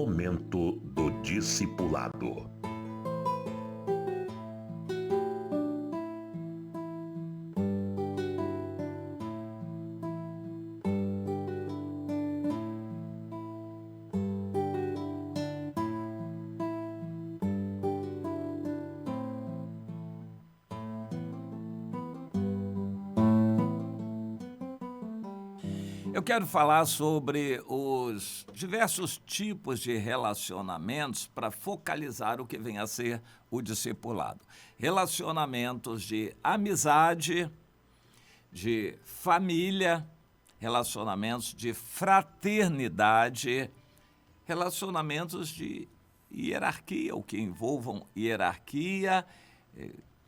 Momento do Discipulado. Eu quero falar sobre os diversos tipos de relacionamentos para focalizar o que vem a ser o discipulado. Relacionamentos de amizade, de família, relacionamentos de fraternidade, relacionamentos de hierarquia, ou que envolvam hierarquia,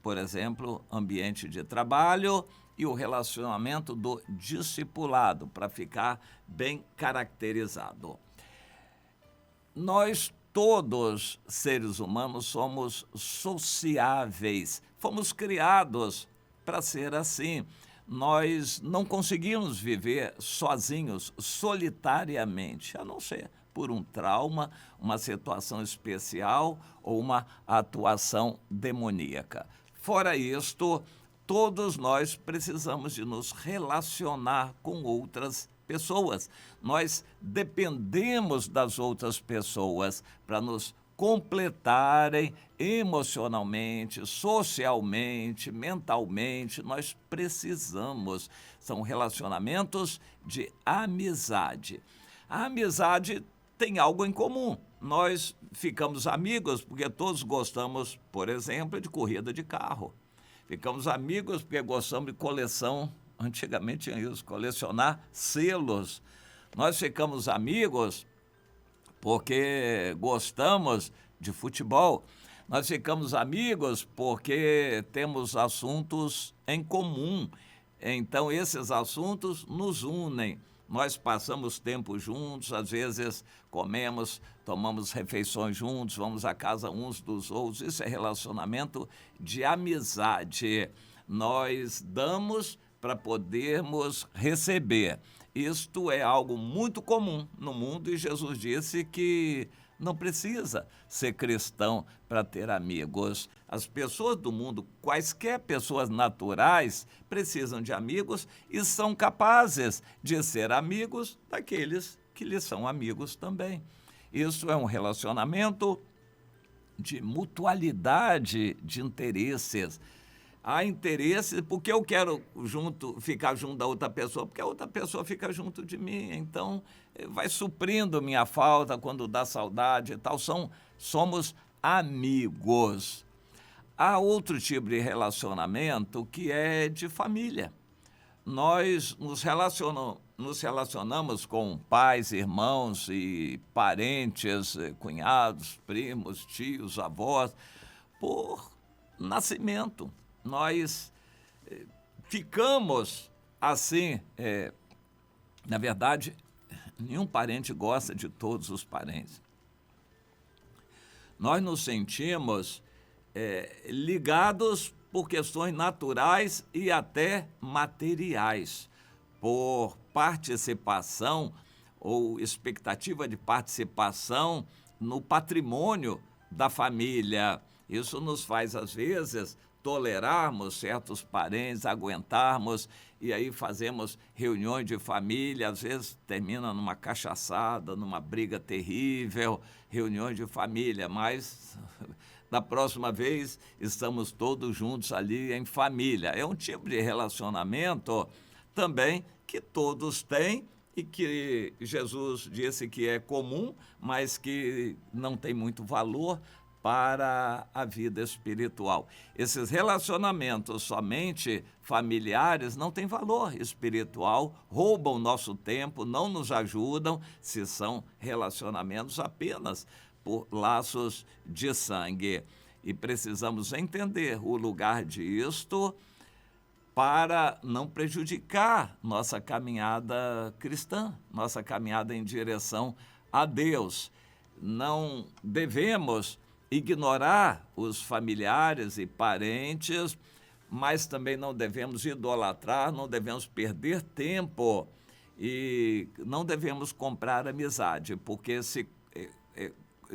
por exemplo, ambiente de trabalho, e o relacionamento do discipulado, para ficar bem caracterizado. Nós todos, seres humanos, somos sociáveis, fomos criados para ser assim. Nós não conseguimos viver sozinhos, solitariamente, a não ser por um trauma, uma situação especial ou uma atuação demoníaca. Fora isto, todos nós precisamos de nos relacionar com outras pessoas. Nós dependemos das outras pessoas para nos completarem emocionalmente, socialmente, mentalmente. Nós precisamos. São relacionamentos de amizade. A amizade tem algo em comum. Nós ficamos amigos porque todos gostamos, por exemplo, de corrida de carro. Ficamos amigos porque gostamos de coleção. Antigamente tinha isso, colecionar selos. Nós ficamos amigos porque gostamos de futebol. Nós ficamos amigos porque temos assuntos em comum. Então, esses assuntos nos unem. Nós passamos tempo juntos, às vezes comemos, tomamos refeições juntos, vamos à casa uns dos outros. Isso é relacionamento de amizade. Nós damos para podermos receber. Isto é algo muito comum no mundo e Jesus disse que não precisa ser cristão para ter amigos. As pessoas do mundo, quaisquer pessoas naturais, precisam de amigos e são capazes de ser amigos daqueles que lhes são amigos também. Isso é um relacionamento de mutualidade de interesses. Há interesse porque eu quero ficar junto da outra pessoa, porque a outra pessoa fica junto de mim, então vai suprindo minha falta quando dá saudade e tal. Somos amigos. Há outro tipo de relacionamento que é de família. Nós nos relacionamos com pais, irmãos e parentes, cunhados, primos, tios, avós, por nascimento. Nós ficamos assim, na verdade, nenhum parente gosta de todos os parentes. Nós nos sentimos ligados por questões naturais e até materiais, por participação ou expectativa de participação no patrimônio da família. Isso nos faz, às vezes, tolerarmos certos parentes, aguentarmos, e aí fazemos reuniões de família, às vezes termina numa cachaçada, numa briga terrível, reuniões de família, mas da próxima vez estamos todos juntos ali em família. É um tipo de relacionamento também que todos têm e que Jesus disse que é comum, mas que não tem muito valor para a vida espiritual. Esses relacionamentos somente familiares não têm valor espiritual, roubam nosso tempo, não nos ajudam se são relacionamentos apenas por laços de sangue. E precisamos entender o lugar disto para não prejudicar nossa caminhada cristã, nossa caminhada em direção a Deus. Não devemos ignorar os familiares e parentes, mas também não devemos idolatrar, não devemos perder tempo e não devemos comprar amizade, porque se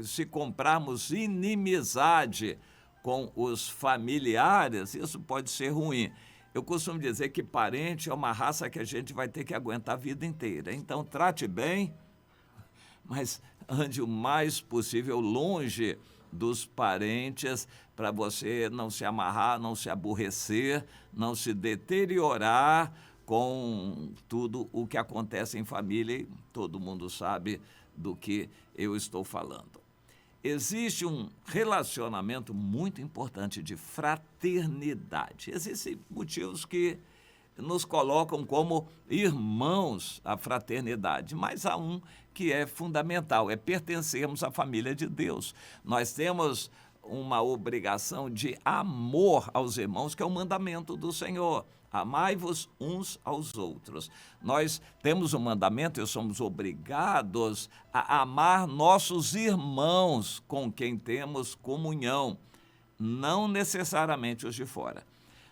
se comprarmos inimizade com os familiares, isso pode ser ruim. Eu costumo dizer que parente é uma raça que a gente vai ter que aguentar a vida inteira. Então, trate bem, mas ande o mais possível longe dos parentes para você não se amarrar, não se aborrecer, não se deteriorar com tudo o que acontece em família. E todo mundo sabe do que eu estou falando. Existe um relacionamento muito importante de fraternidade. Existem motivos que nos colocam como irmãos à fraternidade, mas há um que é fundamental, é pertencermos à família de Deus. Nós temos uma obrigação de amor aos irmãos, que é o mandamento do Senhor. Amai-vos uns aos outros. Nós temos um mandamento e somos obrigados a amar nossos irmãos com quem temos comunhão, não necessariamente os de fora.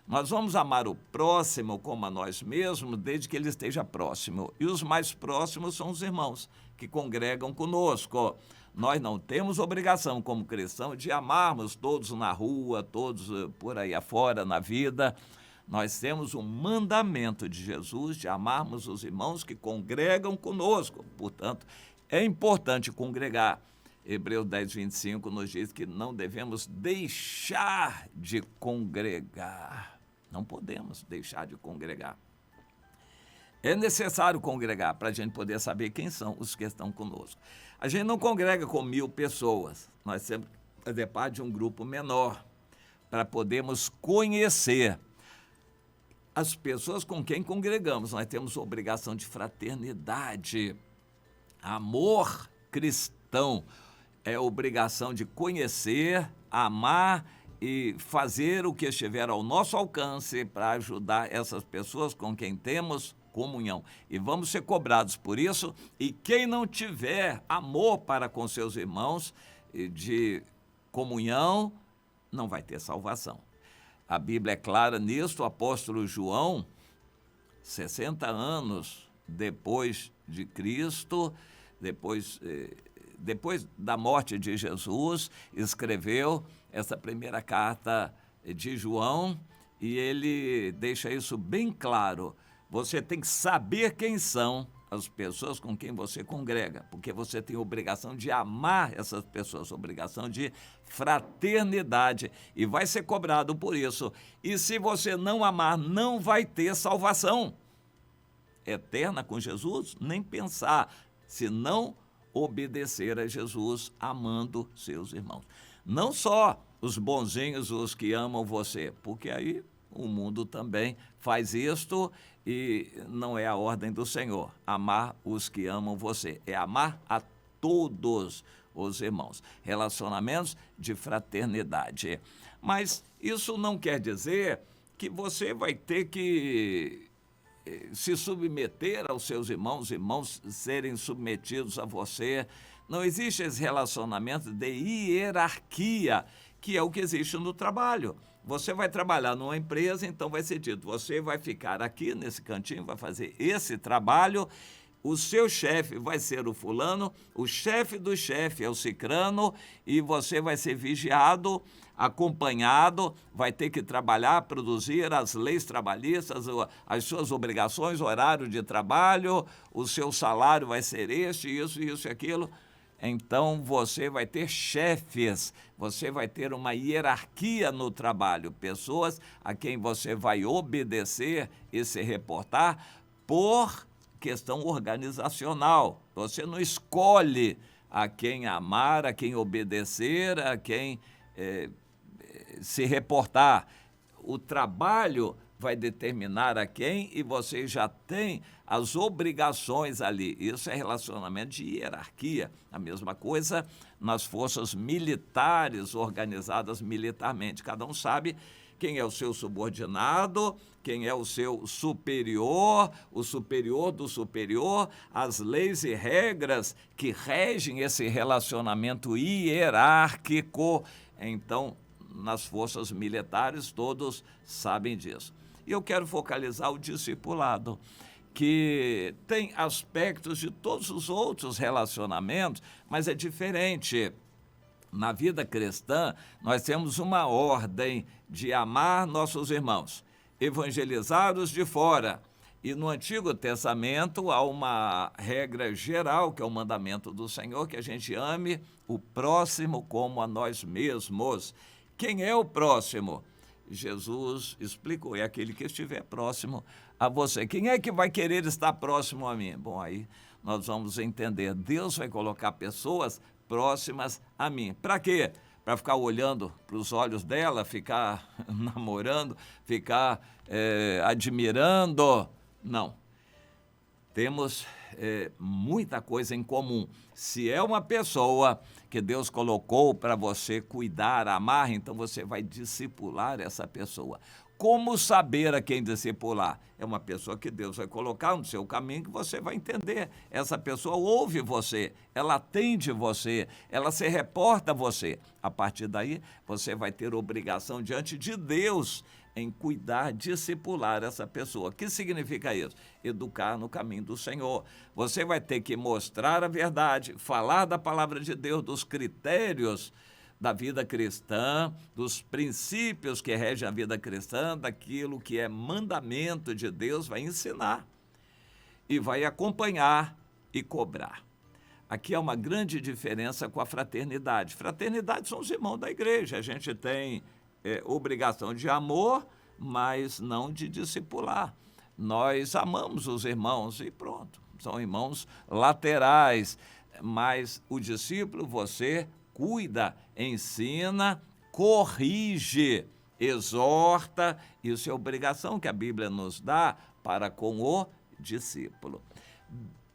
Nós vamos amar o próximo como a nós mesmos, desde que ele esteja próximo. E os mais próximos são os irmãos que congregam conosco. Nós não temos obrigação, como cristãos, de amarmos todos na rua, todos por aí afora, na vida. Nós temos um mandamento de Jesus de amarmos os irmãos que congregam conosco. Portanto, é importante congregar. Hebreus 10, 25 nos diz que não devemos deixar de congregar. Não podemos deixar de congregar. É necessário congregar para a gente poder saber quem são os que estão conosco. A gente não congrega com 1000 pessoas. Nós temos que fazer parte de um grupo menor para podermos conhecer as pessoas com quem congregamos. Nós temos obrigação de fraternidade. Amor cristão é obrigação de conhecer, amar e fazer o que estiver ao nosso alcance para ajudar essas pessoas com quem temos comunhão. E vamos ser cobrados por isso. E quem não tiver amor para com seus irmãos de comunhão, não vai ter salvação. A Bíblia é clara nisso. O apóstolo João, 60 anos depois de Cristo, depois da morte de Jesus, escreveu essa primeira carta de João e ele deixa isso bem claro. Você tem que saber quem são as pessoas com quem você congrega, porque você tem obrigação de amar essas pessoas, obrigação de fraternidade, e vai ser cobrado por isso. E se você não amar, não vai ter salvação eterna com Jesus, nem pensar, se não obedecer a Jesus, amando seus irmãos. Não só os bonzinhos, os que amam você, porque aí o mundo também faz isto e não é a ordem do Senhor. Amar os que amam você, é amar a todos os irmãos. Relacionamentos de fraternidade. Mas isso não quer dizer que você vai ter que se submeter aos seus irmãos serem submetidos a você. Não existe esse relacionamento de hierarquia, que é o que existe no trabalho. Você vai trabalhar numa empresa, então vai ser dito, você vai ficar aqui nesse cantinho, vai fazer esse trabalho, o seu chefe vai ser o fulano, o chefe do chefe é o cicrano, e você vai ser vigiado, acompanhado, vai ter que trabalhar, produzir as leis trabalhistas, as suas obrigações, horário de trabalho, o seu salário vai ser este, isso e aquilo. Então, você vai ter chefes, você vai ter uma hierarquia no trabalho, pessoas a quem você vai obedecer e se reportar por questão organizacional. Você não escolhe a quem amar, a quem obedecer, a quem se reportar. O trabalho vai determinar a quem e você já tem as obrigações ali. Isso é relacionamento de hierarquia. A mesma coisa nas forças militares, organizadas militarmente. Cada um sabe quem é o seu subordinado, quem é o seu superior, o superior do superior, as leis e regras que regem esse relacionamento hierárquico. Então, nas forças militares, todos sabem disso. E eu quero focalizar o discipulado, que tem aspectos de todos os outros relacionamentos, mas é diferente. Na vida cristã, nós temos uma ordem de amar nossos irmãos, evangelizar os de fora. E no Antigo Testamento há uma regra geral, que é o mandamento do Senhor, que a gente ame o próximo como a nós mesmos. Quem é o próximo? Jesus explicou, é aquele que estiver próximo a você. Quem é que vai querer estar próximo a mim? Bom, aí nós vamos entender. Deus vai colocar pessoas próximas a mim. Para quê? Para ficar olhando para os olhos dela, ficar namorando, ficar admirando? Não. Temos muita coisa em comum. Se é uma pessoa que Deus colocou para você cuidar, amar, então você vai discipular essa pessoa. Como saber a quem discipular? É uma pessoa que Deus vai colocar no seu caminho que você vai entender. Essa pessoa ouve você, ela atende você, ela se reporta a você. A partir daí, você vai ter obrigação diante de Deus em cuidar, discipular essa pessoa. O que significa isso? Educar no caminho do Senhor. Você vai ter que mostrar a verdade, falar da palavra de Deus, dos critérios da vida cristã, dos princípios que regem a vida cristã, daquilo que é mandamento de Deus, vai ensinar e vai acompanhar e cobrar. Aqui há uma grande diferença com a fraternidade. Fraternidade são os irmãos da igreja. A gente tem obrigação de amor, mas não de discipular. Nós amamos os irmãos e pronto, são irmãos laterais, mas o discípulo você cuida, ensina, corrige, exorta, isso é obrigação que a Bíblia nos dá para com o discípulo.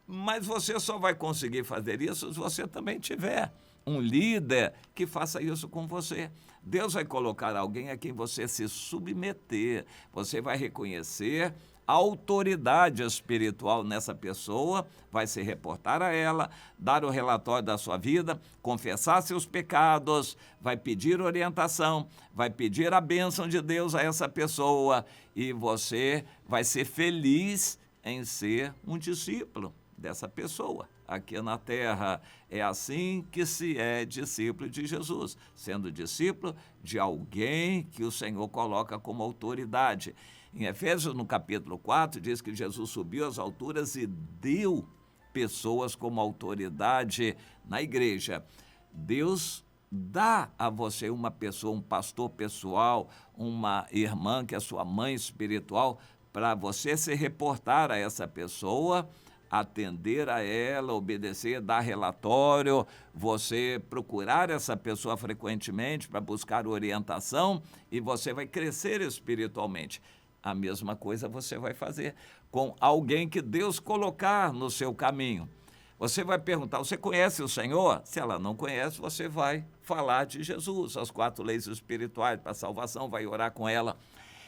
Mas você só vai conseguir fazer isso se você também tiver um líder que faça isso com você. Deus vai colocar alguém a quem você se submeter, você vai reconhecer a autoridade espiritual nessa pessoa, vai se reportar a ela, dar o relatório da sua vida, confessar seus pecados, vai pedir orientação, vai pedir a bênção de Deus a essa pessoa e você vai ser feliz em ser um discípulo dessa pessoa. Aqui na terra é assim que se é discípulo de Jesus, sendo discípulo de alguém que o Senhor coloca como autoridade. Em Efésios, no capítulo 4, diz que Jesus subiu às alturas e deu pessoas como autoridade na igreja. Deus dá a você uma pessoa, um pastor pessoal, uma irmã que é sua mãe espiritual, para você se reportar a essa pessoa, atender a ela, obedecer, dar relatório, você procurar essa pessoa frequentemente para buscar orientação e você vai crescer espiritualmente. A mesma coisa você vai fazer com alguém que Deus colocar no seu caminho. Você vai perguntar, você conhece o Senhor? Se ela não conhece, você vai falar de Jesus, as 4 leis espirituais para a salvação, vai orar com ela.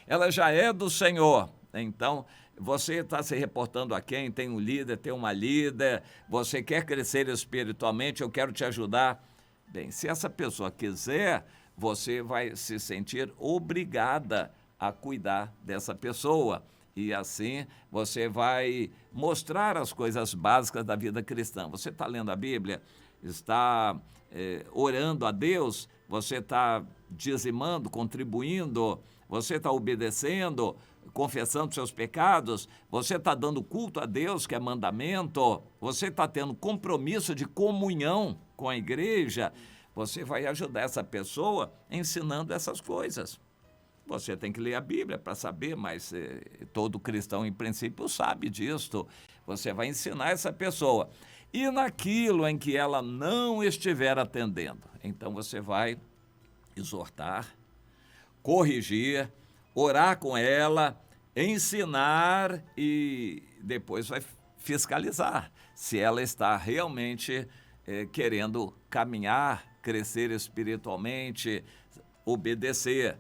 Ela já é do Senhor, então você está se reportando a quem? Tem um líder, tem uma líder, você quer crescer espiritualmente, eu quero te ajudar. Bem, se essa pessoa quiser, você vai se sentir obrigada a cuidar dessa pessoa. E assim você vai mostrar as coisas básicas da vida cristã. Você está lendo a Bíblia, está orando a Deus, você está dizimando, contribuindo, você está obedecendo, confessando seus pecados, você está dando culto a Deus, que é mandamento, você está tendo compromisso de comunhão com a igreja, você vai ajudar essa pessoa ensinando essas coisas. Você tem que ler a Bíblia para saber, mas todo cristão, em princípio, sabe disso. Você vai ensinar essa pessoa. E naquilo em que ela não estiver atendendo, então você vai exortar, corrigir, orar com ela, ensinar e depois vai fiscalizar se ela está realmente querendo caminhar, crescer espiritualmente, obedecer.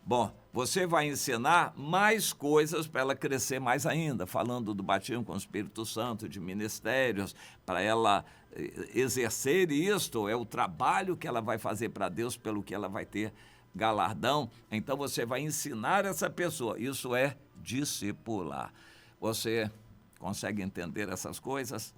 Bom, você vai ensinar mais coisas para ela crescer mais ainda, falando do batismo com o Espírito Santo, de ministérios, para ela exercer isto, é o trabalho que ela vai fazer para Deus, pelo que ela vai ter galardão. Então você vai ensinar essa pessoa, isso é discipular. Você consegue entender essas coisas?